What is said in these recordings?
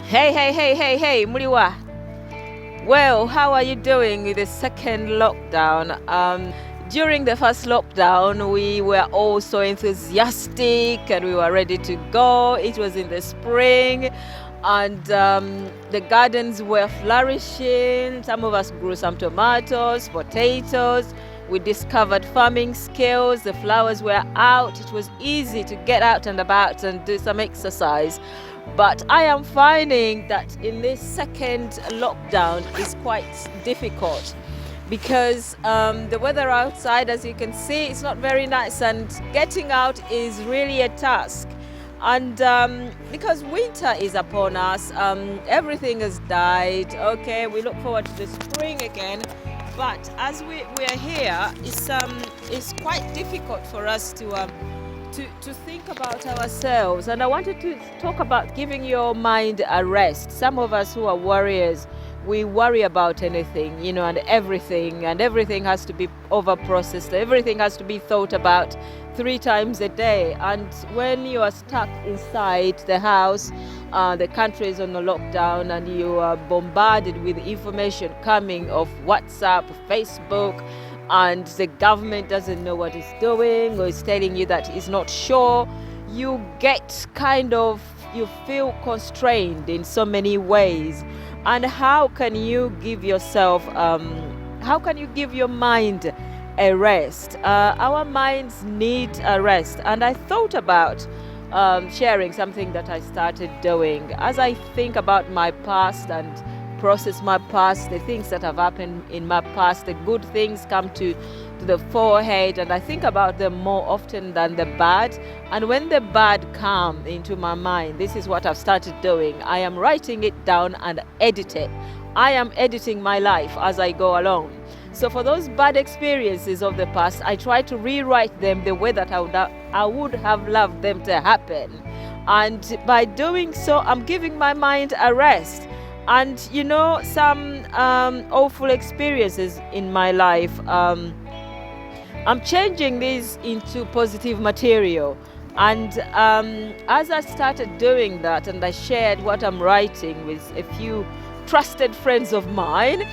Hey, Muliwa. Well, how are you doing with the second lockdown? During the first lockdown, we were all so enthusiastic and we were ready to go. It was in the spring and the gardens were flourishing. Some of us grew some tomatoes, potatoes. We discovered farming skills. The flowers were out. It was easy to get out and about and do some exercise. But I am finding that in this second lockdown is quite difficult because the weather outside, as you can see, it's not very nice and getting out is really a task. And because winter is upon us, everything has died. Okay, we look forward to the spring again. But as we are here, it's quite difficult for us to think about ourselves. And I wanted to talk about giving your mind a rest. Some of us who are warriors, we worry about anything, and everything has to be over processed. Everything has to be thought about 3 times a day. And when you are stuck inside the house, the country is on a lockdown and you are bombarded with information coming off WhatsApp, Facebook, and the government doesn't know what it's doing or is telling you that it's not sure, you feel constrained in so many ways. And how can you give your mind a rest? Our minds need a rest. And I thought about sharing something that I started doing. As I think about my past and process my past, the things that have happened in my past, the good things come to the forehead, and I think about them more often than the bad. And when the bad come into my mind, this is what I've started doing. I am writing it down and edit it. I am editing my life as I go along. So for those bad experiences of the past, I try to rewrite them the way that I would have loved them to happen. And by doing so, I'm giving my mind a rest. And some awful experiences in my life, I'm changing these into positive material. And as I started doing that and I shared what I'm writing with a few trusted friends of mine,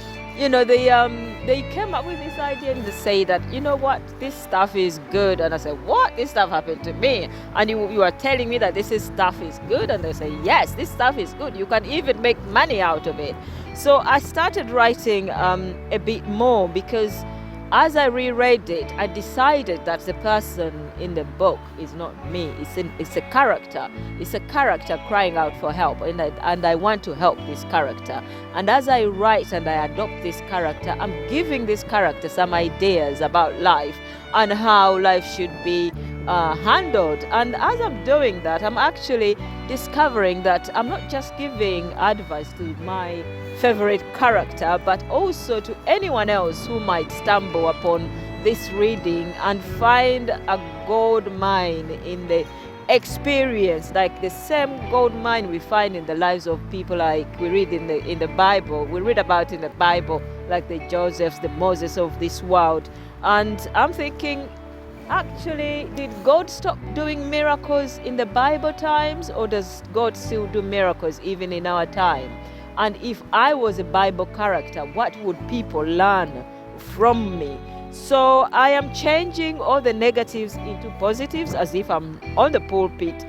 they came up with this idea and they say that, what, this stuff is good. And I said, what? This stuff happened to me. And you are telling me that stuff is good? And they say, yes, this stuff is good. You can even make money out of it. So I started writing a bit more because as I reread it, I decided that the person in the book is not me. It's a character. It's a character crying out for help, and I want to help this character. And as I write and I adopt this character, I'm giving this character some ideas about life and how life should be handled. And as I'm doing that, I'm actually discovering that I'm not just giving advice to my favorite character, but also to anyone else who might stumble upon this reading and find a gold mine in the experience, like the same gold mine we find in the lives of people like we read in the Bible. We read about in the Bible, like the Josephs, the Moses of this world. And I'm thinking, actually, did God stop doing miracles in the Bible times, or does God still do miracles even in our time? And if I was a Bible character, what would people learn from me? So I am changing all the negatives into positives, as if I'm on the pulpit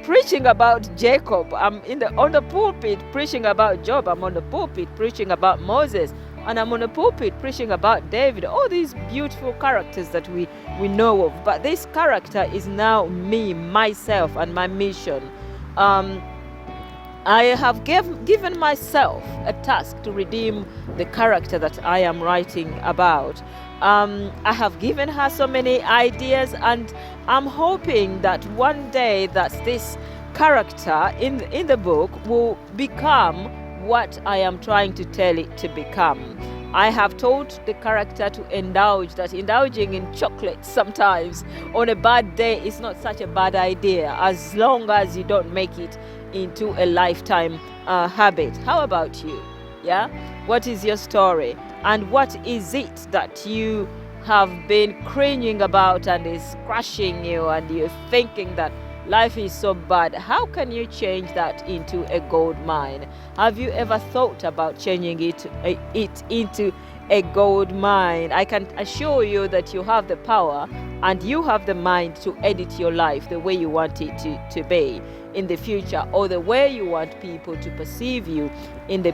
preaching about Jacob. I'm on the pulpit preaching about Job. I'm on the pulpit preaching about Moses. And I'm on the pulpit preaching about David. All these beautiful characters that we know of. But this character is now me, myself, and my mission. I have given myself a task to redeem the character that I am writing about. I have given her so many ideas, and I'm hoping that one day that this character in the book will become what I am trying to tell it to become. I have told the character to indulge, that indulging in chocolate sometimes on a bad day is not such a bad idea, as long as you don't make it into a lifetime habit. How about you? Yeah? What is your story? And what is it that you have been cringing about and is crushing you, and you're thinking that life is so bad. How can you change that into a gold mine? Have you ever thought about changing it into a gold mine? I can assure you that you have the power and you have the mind to edit your life the way you want it to be in the future, or the way you want people to perceive you in the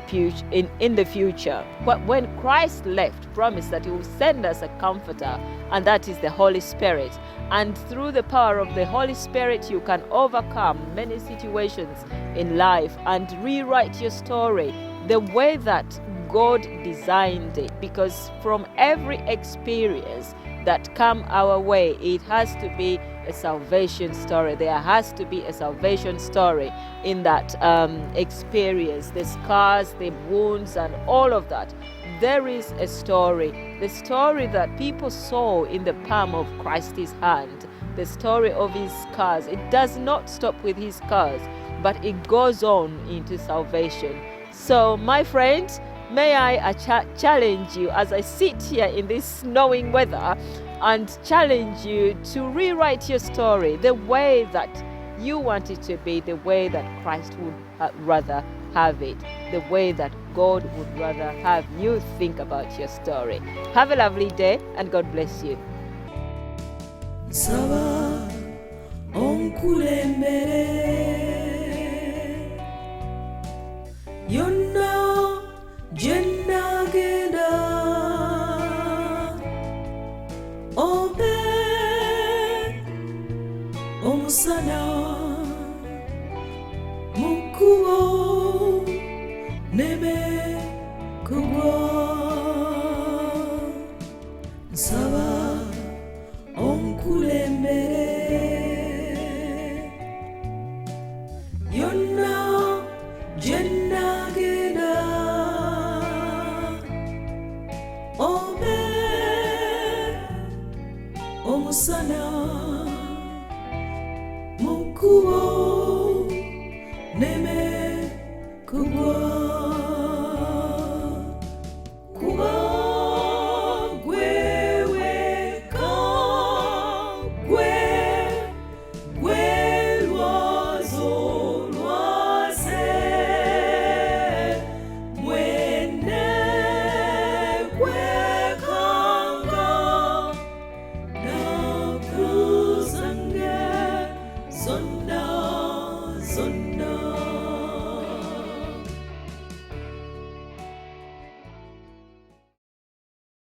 future. When Christ left, promised that he will send us a comforter, and that is the Holy Spirit. And through the power of the Holy Spirit, you can overcome many situations in life and rewrite your story the way that God designed it. Because from every experience that come our way, it has to be a salvation story. There has to be a salvation story in that experience. The scars, the wounds, and all of that. There is a story. The story that people saw in the palm of Christ's hand. The story of his scars. It does not stop with his scars, but it goes on into salvation. So, my friends, may I challenge you as I sit here in this snowing weather and challenge you to rewrite your story the way that you want it to be, the way that Christ would rather have it, the way that God would rather have you think about your story. Have a lovely day and God bless you. Saba onkulembere yonna jenna genda obe omusana mukubo nebe kugwa saba onkulembere yonna jenna genda obe omusana mukubo